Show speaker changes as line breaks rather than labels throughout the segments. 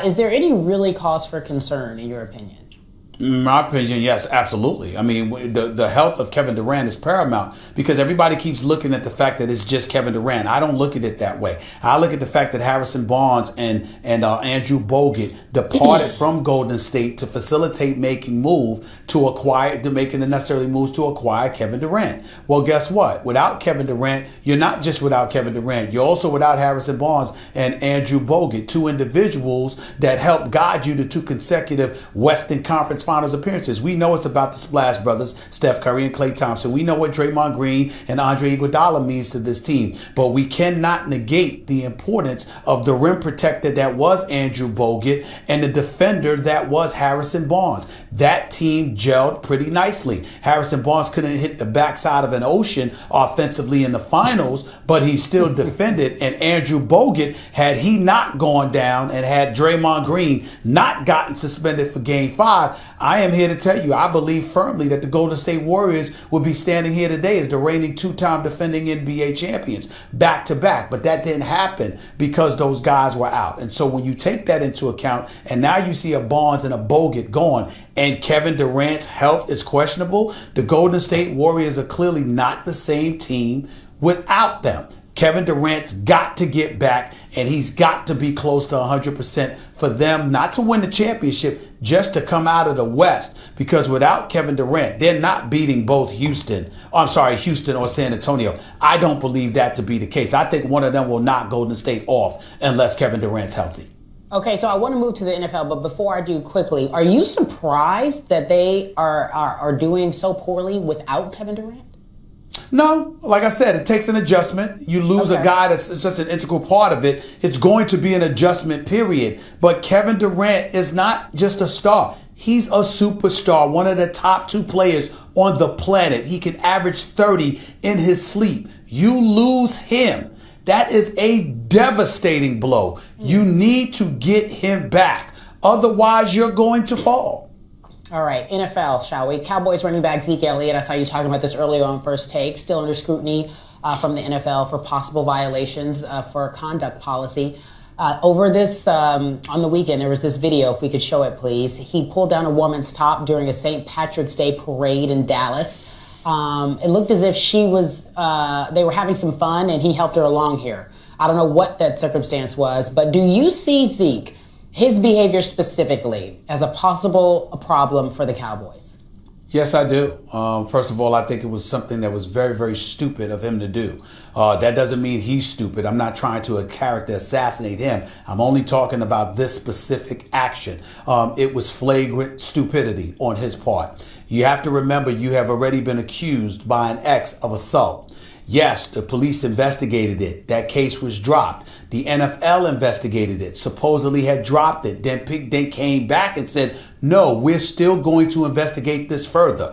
Is there any really cause for concern, in your opinion?
In my opinion, yes, absolutely. I mean, the health of Kevin Durant is paramount because everybody keeps looking at the fact that it's just Kevin Durant. I don't look at it that way. I look at the fact that Harrison Barnes and Andrew Bogut departed from Golden State to facilitate making making the necessary moves to acquire Kevin Durant. Well, guess what? Without Kevin Durant, you're not just without Kevin Durant. You're also without Harrison Barnes and Andrew Bogut, two individuals that helped guide you to two consecutive Western Conference Finals appearances. We know it's about the Splash Brothers, Steph Curry and Klay Thompson. We know what Draymond Green and Andre Iguodala means to this team, but we cannot negate the importance of the rim protector that was Andrew Bogut and the defender that was Harrison Barnes. That team gelled pretty nicely. Harrison Barnes couldn't hit the backside of an ocean offensively in the finals, but he still defended. And Andrew Bogut, had he not gone down and had Draymond Green not gotten suspended for Game 5, I am here to tell you, I believe firmly that the Golden State Warriors would be standing here today as the reigning two-time defending NBA champions back to back. But that didn't happen because those guys were out. And so when you take that into account, and now you see a Barnes and a Bogut gone, and Kevin Durant's health is questionable, the Golden State Warriors are clearly not the same team without them. Kevin Durant's got to get back, and he's got to be close to 100% for them not to win the championship, just to come out of the West. Because without Kevin Durant, they're not beating both Houston or San Antonio. I don't believe that to be the case. I think one of them will knock Golden State off unless Kevin Durant's healthy.
Okay, so I want to move to the NFL, but before I do, quickly, are you surprised that they are doing so poorly without Kevin Durant?
No, like I said, it takes an adjustment. You lose a guy that's such an integral part of it. It's going to be an adjustment period. But Kevin Durant is not just a star. He's a superstar, one of the top two players on the planet. He can average 30 in his sleep. You lose him. That is a devastating blow. You need to get him back. Otherwise, you're going to fall.
All right, NFL, shall we? Cowboys running back Zeke Elliott, I saw you talking about this earlier on First Take, still under scrutiny from the NFL for possible violations for conduct policy. Over this, on the weekend, there was this video, if we could show it, please. He pulled down a woman's top during a St. Patrick's Day parade in Dallas. It looked as if they were having some fun and he helped her along here. I don't know what that circumstance was, but do you see Zeke, his behavior specifically, as a possible problem for the Cowboys?
Yes, I do. First of all, I think it was something that was very, very stupid of him to do. That doesn't mean he's stupid. I'm not trying to character assassinate him. I'm only talking about this specific action. It was flagrant stupidity on his part. You have to remember, you have already been accused by an ex of assault. Yes, the police investigated it. That case was dropped. The NFL investigated it, supposedly had dropped it, then came back and said, no, we're still going to investigate this further.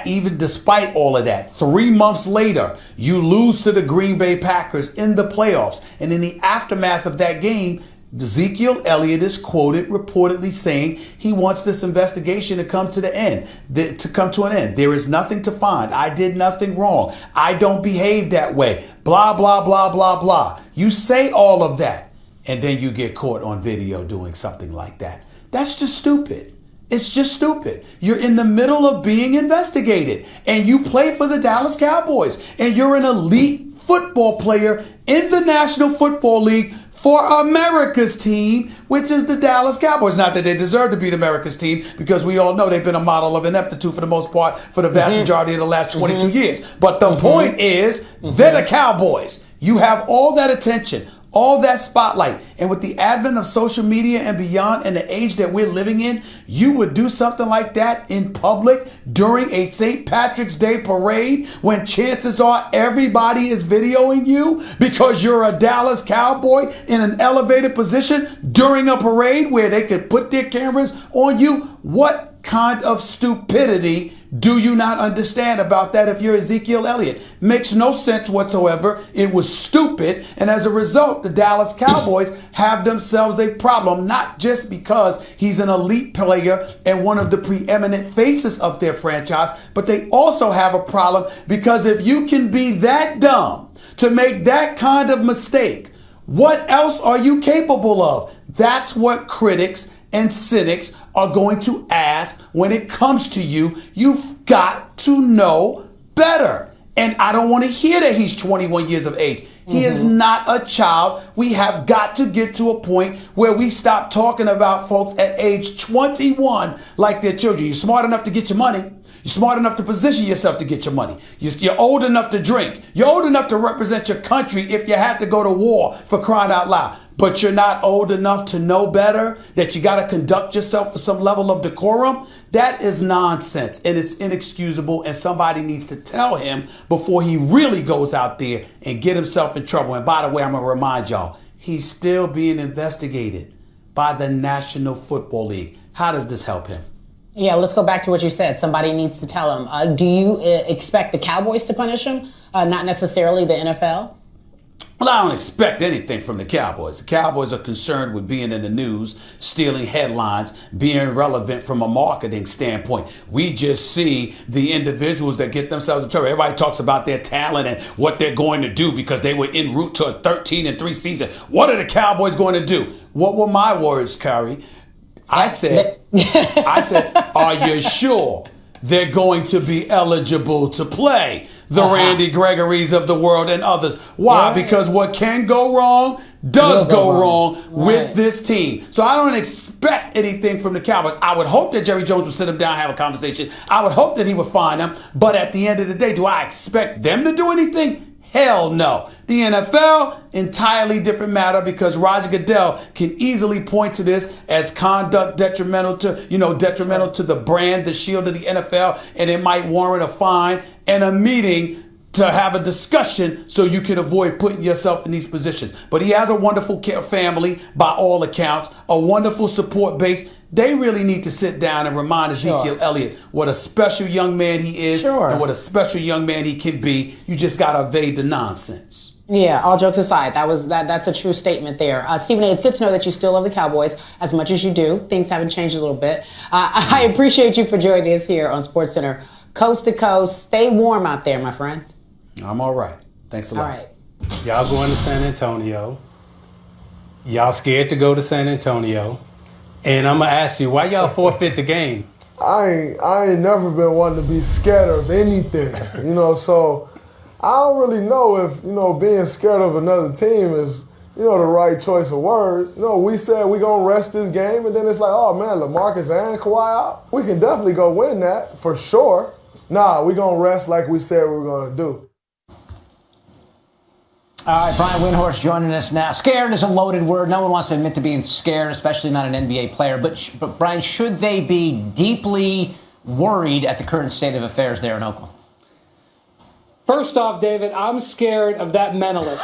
Even despite all of that, 3 months later, you lose to the Green Bay Packers in the playoffs. And in the aftermath of that game, Ezekiel Elliott is quoted reportedly saying he wants this investigation to come to an end. There is nothing to find. I did nothing wrong. I don't behave that way. Blah, blah, blah, blah, blah. You say all of that, and then you get caught on video doing something like that. That's just stupid. It's just stupid. You're in the middle of being investigated, and you play for the Dallas Cowboys, and you're an elite football player in the National Football League for America's team, which is the Dallas Cowboys. Not that they deserve to be the America's team, because we all know they've been a model of ineptitude for the most part for the vast majority of the last 22 years. But the point is, they're the Cowboys. You have all that attention, all that spotlight. And with the advent of social media and beyond and the age that we're living in, you would do something like that in public during a St. Patrick's Day parade when chances are everybody is videoing you because you're a Dallas Cowboy in an elevated position during a parade where they could put their cameras on you. What kind of stupidity do you not understand about that if you're Ezekiel Elliott? Makes no sense whatsoever. It was stupid. And as a result, the Dallas Cowboys have themselves a problem, not just because he's an elite player and one of the preeminent faces of their franchise, but they also have a problem because if you can be that dumb to make that kind of mistake, what else are you capable of? That's what critics and cynics are going to ask when it comes to you. You've got to know better. And I don't want to hear that he's 21 years of age. He is not a child. We have got to get to a point where we stop talking about folks at age 21 like they're children. You're smart enough to get your money. You're smart enough to position yourself to get your money. You're old enough to drink. You're old enough to represent your country if you had to go to war, for crying out loud. But you're not old enough to know better, that you got to conduct yourself with some level of decorum. That is nonsense, and it's inexcusable, and somebody needs to tell him before he really goes out there and get himself in trouble. And by the way, I'm going to remind y'all, he's still being investigated by the National Football League. How does this help him?
Yeah, let's go back to what you said. Somebody needs to tell him. Do you expect the Cowboys to punish him, not necessarily the NFL?
Well, I don't expect anything from the Cowboys. The Cowboys are concerned with being in the news, stealing headlines, being relevant from a marketing standpoint. We just see the individuals that get themselves in trouble. Everybody talks about their talent and what they're going to do because they were en route to a 13-3 season. What are the Cowboys going to do? What were my words, Curry? I said, are you sure they're going to be eligible to play? The Randy Gregory's of the world and others. Why? Right. Because what can go wrong does go wrong with this team. So I don't expect anything from the Cowboys. I would hope that Jerry Jones would sit them down and have a conversation. I would hope that he would find them. But at the end of the day, do I expect them to do anything? Hell no. The NFL, entirely different matter, because Roger Goodell can easily point to this as conduct detrimental to the brand, the shield of the NFL, and it might warrant a fine and a meeting to have a discussion so you can avoid putting yourself in these positions. But he has a wonderful family, by all accounts, a wonderful support base. They really need to sit down and remind Ezekiel Elliott what a special young man he is and what a special young man he can be. You just got to evade the nonsense.
Yeah, all jokes aside, that's a true statement there. Stephen A., it's good to know that you still love the Cowboys as much as you do. Things haven't changed a little bit. I appreciate you for joining us here on SportsCenter. Coast to coast, stay warm out there, my friend.
I'm all right. Thanks a lot.
All right.
Y'all going to San Antonio. Y'all scared to go to San Antonio. And I'm going to ask you, why y'all forfeit the game?
I ain't never been one to be scared of anything, so I don't really know if, being scared of another team is, the right choice of words. We said we're going to rest this game, and then it's like, oh, man, LaMarcus and Kawhi out. We can definitely go win that, for sure. Nah, we're going to rest like we said we were going to do.
All right, Brian Windhorst joining us now. Scared is a loaded word. No one wants to admit to being scared, especially not an NBA player. But Brian, should they be deeply worried at the current state of affairs there in Oakland?
First off, David, I'm scared of that mentalist.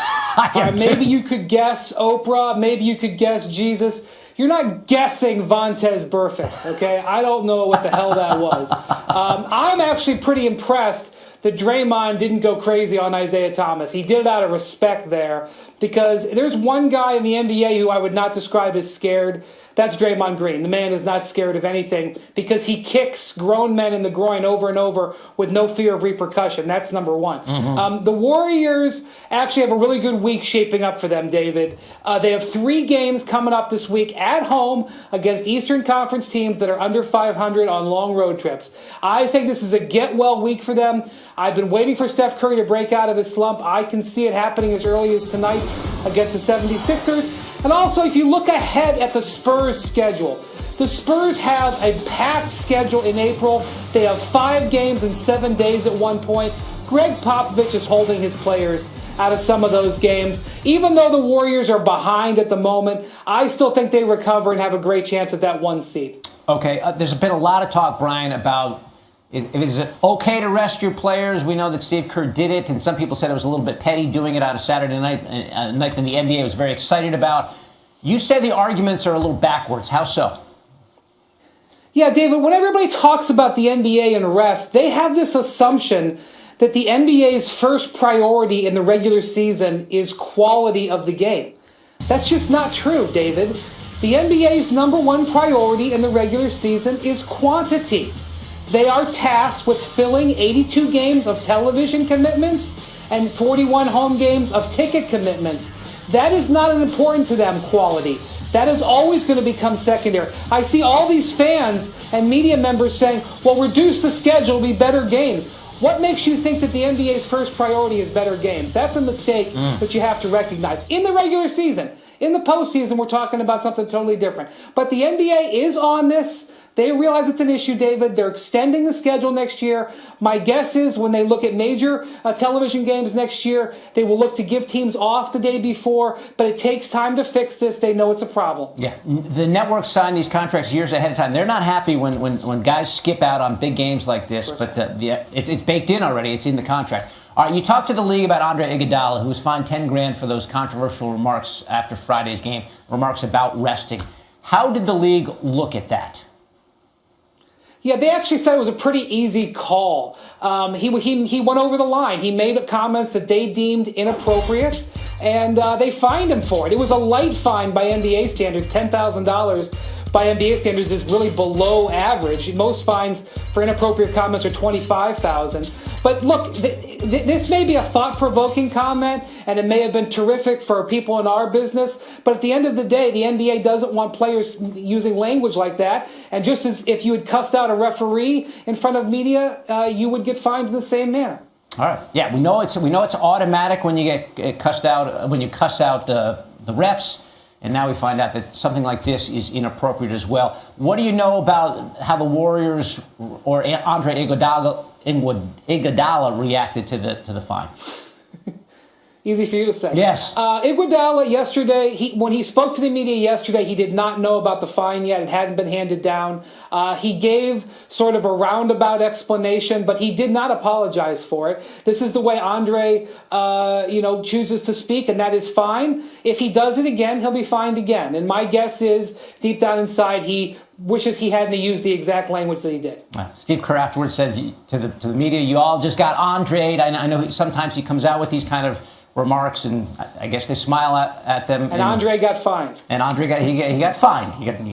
Maybe you could guess Oprah. Maybe you could guess Jesus. You're not guessing Vontaze Burfict, okay? I don't know what the hell that was. I'm actually pretty impressed that Draymond didn't go crazy on Isaiah Thomas. He did it out of respect there, because there's one guy in the NBA who I would not describe as scared. That's Draymond Green. The man is not scared of anything because he kicks grown men in the groin over and over with no fear of repercussion. That's number one. The Warriors actually have a really good week shaping up for them, David. They have 3 games coming up this week at home against Eastern Conference teams that are under 500 on long road trips. I think this is a get-well week for them. I've been waiting for Steph Curry to break out of his slump. I can see it happening as early as tonight against the 76ers. And also, if you look ahead at the Spurs schedule, the Spurs have a packed schedule in April. They have 5 games in 7 days at one point. Greg Popovich is holding his players out of some of those games. Even though the Warriors are behind at the moment, I still think they recover and have a great chance at that 1 seed.
Okay, there's been a lot of talk, Brian, about is it okay to rest your players? We know that Steve Kerr did it, and some people said it was a little bit petty doing it on a Saturday night, a night that the NBA was very excited about. You say the arguments are a little backwards. How so?
Yeah, David, when everybody talks about the NBA and rest, they have this assumption that the NBA's first priority in the regular season is quality of the game. That's just not true, David. The NBA's number 1 priority in the regular season is quantity. They are tasked with filling 82 games of television commitments and 41 home games of ticket commitments. That is not important to them, quality. That is always going to become secondary. I see all these fans and media members saying, well, reduce the schedule, it'll be better games. What makes you think that the NBA's first priority is better games? That's a mistake that you have to recognize. In the regular season, in the postseason, we're talking about something totally different. But the NBA is on this. They realize it's an issue, David. They're extending the schedule next year. My guess is when they look at major television games next year, they will look to give teams off the day before, but it takes time to fix this. They know it's a problem.
Yeah, the networks sign these contracts years ahead of time. They're not happy when guys skip out on big games like this, but it's baked in already. It's in the contract. All right, you talked to the league about Andre Iguodala, who was fined $10 grand for those controversial remarks after Friday's game, remarks about resting. How did the league look at that?
Yeah, they actually said it was a pretty easy call. He went over the line. He made comments that they deemed inappropriate, and they fined him for it. It was a light fine by NBA standards. $10,000 by NBA standards is really below average. Most fines for inappropriate comments are $25,000. But look, this may be a thought-provoking comment, and it may have been terrific for people in our business, but at the end of the day, the NBA doesn't want players using language like that. And just as if you had cussed out a referee in front of media, you would get fined in the same manner.
All right. Yeah, we know it's automatic when you get cussed out, when you cuss out the refs. And now we find out that something like this is inappropriate as well. What do you know about how the Warriors or Andre Iguodala reacted to the fine?
Easy for you to say.
Yes.
Iguodala yesterday, when he spoke to the media yesterday, he did not know about the fine yet. It hadn't been handed down. He gave sort of a roundabout explanation, but he did not apologize for it. This is the way Andre, chooses to speak, and that is fine. If he does it again, he'll be fined again. And my guess is, deep down inside, he wishes he hadn't used the exact language that he did.
Steve Kerr afterwards said to the media, "You all just got Andre'd." I know sometimes he comes out with these kind of remarks, and I guess they smile at them.
And Andre got fined.
And Andre got fined. He got